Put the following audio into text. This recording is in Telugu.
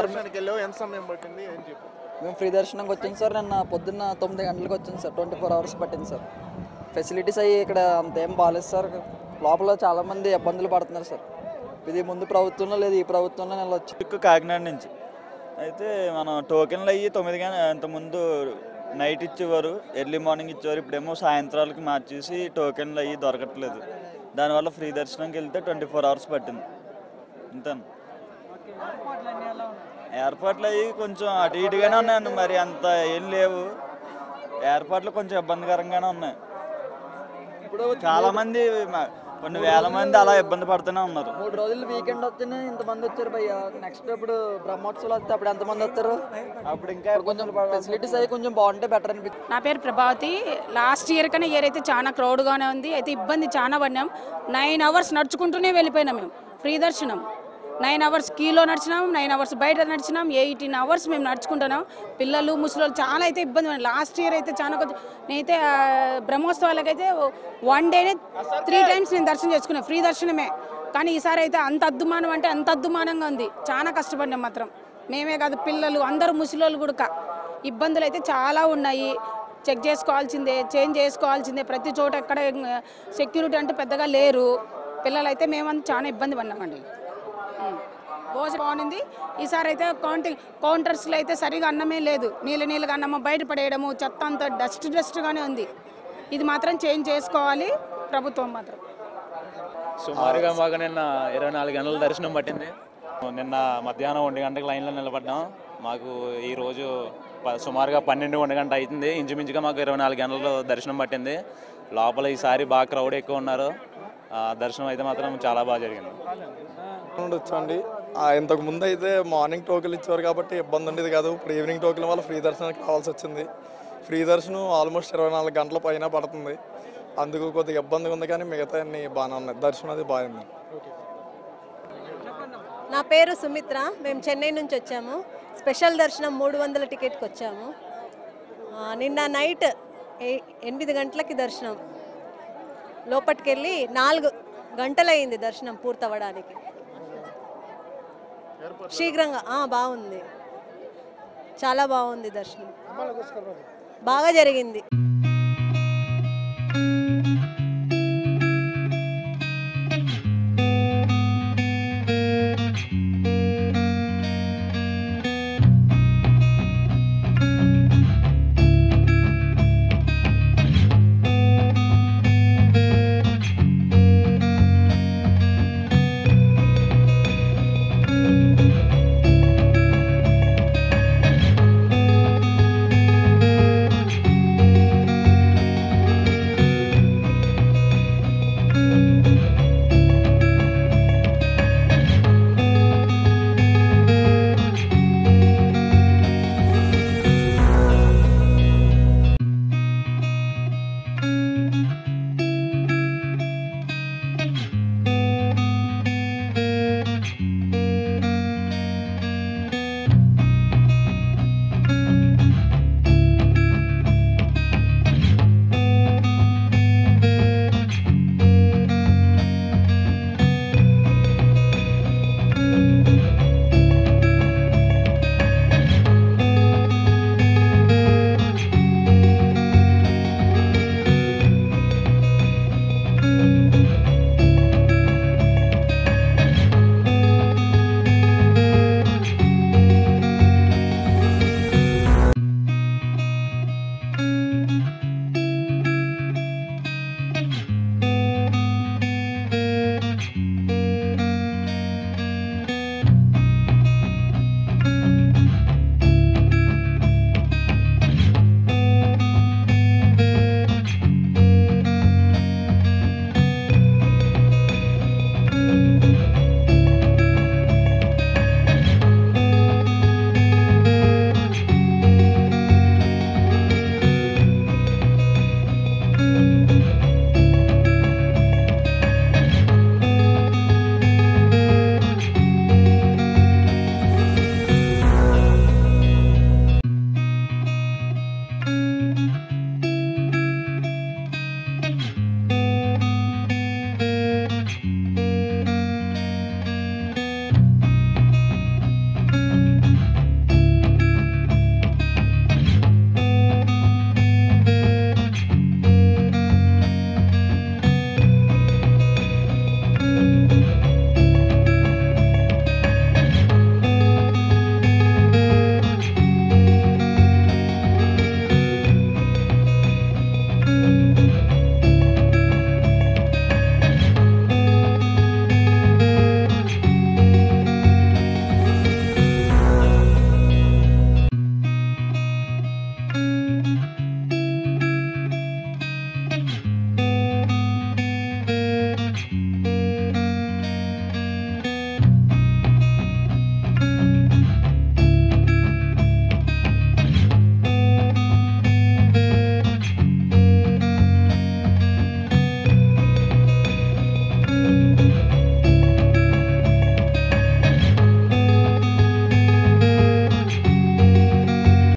దర్శనానికి వెళ్ళావు, ఎంత సమయం పట్టింది ఏం చెప్పు? మేము ఫ్రీ దర్శనంకి వచ్చాం సార్. నిన్న పొద్దున్న 9 గంటలకు వచ్చాం సార్. 24 అవర్స్ పట్టింది సార్. ఫెసిలిటీస్ అయ్యి ఇక్కడ అంతేం బాగాలేదు సార్. లోపల చాలామంది ఇబ్బందులు పడుతున్నారు సార్. ఇది ముందు ప్రభుత్వంలో లేదు, ఈ ప్రభుత్వంలో నెల వచ్చి కాకినాడ నుంచి అయితే మనం టోకెన్లు అయ్యి 9 అంతకుముందు నైట్ ఇచ్చేవారు, ఎర్లీ మార్నింగ్ ఇచ్చేవారు. ఇప్పుడేమో సాయంత్రాలకి మార్చేసి టోకెన్లు అయ్యి దొరకట్లేదు. దానివల్ల ఫ్రీ దర్శనంకి వెళ్తే 24 అవర్స్ పట్టింది. అంతే. ఏర్పాట్లు అయ్యి కొంచెం అటు ఇటుగానే ఉన్నాయండి, మరి అంత ఏం లేవు. ఏర్పాట్లు కొంచెం ఇబ్బందికరంగానే ఉన్నాయి. ఇప్పుడు చాలామంది కొన్ని వేల మంది అలా ఇబ్బంది పడుతూనే ఉన్నారు. 3 రోజులు వీకెండ్ వస్తేనే ఇంతమంది వచ్చారు భయ్య. నెక్స్ట్ ఇప్పుడు బ్రహ్మోత్సవాలు వస్తే అప్పుడు ఎంతమంది వస్తారు? అప్పుడు ఇంకా కొంచెం ఫెసిలిటీస్ అయ్యి కొంచెం బాగుంటే బెటర్ అనిపిస్తుంది. నా పేరు ప్రభావతి. లాస్ట్ ఇయర్ కన్నా ఇయర్ అయితే చాలా క్రౌడ్గానే ఉంది. అయితే ఇబ్బంది చాలా పడినాం. 9 అవర్స్ నడుచుకుంటూనే వెళ్ళిపోయినాం మేము. ఫ్రీ దర్శనం 9 అవర్స్ క్యూలో నడిచినాం, 9 అవర్స్ బయట నడిచినాం, 18 అవర్స్ మేము నడుచుకుంటున్నాం. పిల్లలు ముసలి చాలా అయితే ఇబ్బంది పడి. లాస్ట్ ఇయర్ అయితే చాలా కొంచెం నేనైతే బ్రహ్మోత్సవాలకైతే 1 డేనే 3 టైమ్స్ నేను దర్శనం చేసుకున్నాను, ఫ్రీ దర్శనమే. కానీ ఈసారి అయితే అంత అద్దుమానం అంటే అంత అద్దుమానంగా ఉంది. చాలా కష్టపడినాం మాత్రం. మేమే కాదు, పిల్లలు అందరూ ముసలోళ్ళు కూడా. ఇబ్బందులు అయితే చాలా ఉన్నాయి. చెక్ చేసుకోవాల్సిందే, చేంజ్ చేసుకోవాల్సిందే. ప్రతి చోట ఎక్కడ సెక్యూరిటీ అంటే పెద్దగా లేరు. పిల్లలైతే మేమంతా చాలా ఇబ్బంది పడినామండి. భోజనం బాగుంది. ఈసారి అయితే కౌంటర్స్లో అయితే సరిగా అన్నమే లేదు. నీళ్ళగా అన్నము బయట పడేయడము, చెత్త అంతా డస్ట్గానే ఉంది. ఇది మాత్రం చేంజ్ చేసుకోవాలి ప్రభుత్వం మాత్రం. సుమారుగా మాకు నిన్న 24 గంటల దర్శనం పట్టింది. నిన్న మధ్యాహ్నం 1 గంటకి లైన్లో నిలబడ్డాం. మాకు ఈరోజు సుమారుగా 12-1 గంట అవుతుంది. ఇంచుమించుగా మాకు 24 గంటల దర్శనం పట్టింది. లోపల ఈసారి బాగా క్రౌడ్ ఎక్కువ ఉన్నారు. దర్శనం అయితే మాత్రం చాలా బాగా జరిగింది. వచ్చండి. ఇంతకు ముందు అయితే మార్నింగ్ టోకెన్లు ఇచ్చేవారు కాబట్టి ఇబ్బంది ఉండేది కాదు. ఇప్పుడు ఈవినింగ్ టోకెన్ వల్ల ఫ్రీ దర్శనానికి రావాల్సి వచ్చింది. ఫ్రీ దర్శనం ఆల్మోస్ట్ 24 గంటల పైన పడుతుంది. అందుకు కొద్దిగా ఇబ్బందిగా ఉంది, కానీ మిగతా అన్ని బాగానే ఉన్నాయి. దర్శనం అది బాగుంది. నా పేరు సుమిత్ర. మేము చెన్నై నుంచి వచ్చాము. స్పెషల్ దర్శనం 300 టికెట్కి వచ్చాము. నిన్న నైట్ 8 గంటలకి దర్శనం. లోపలికి వెళ్ళి 4 గంటలైంది దర్శనం పూర్తవడానికి. శీఘ్రంగా బాగుంది, చాలా బాగుంది దర్శనం, బాగా జరిగింది.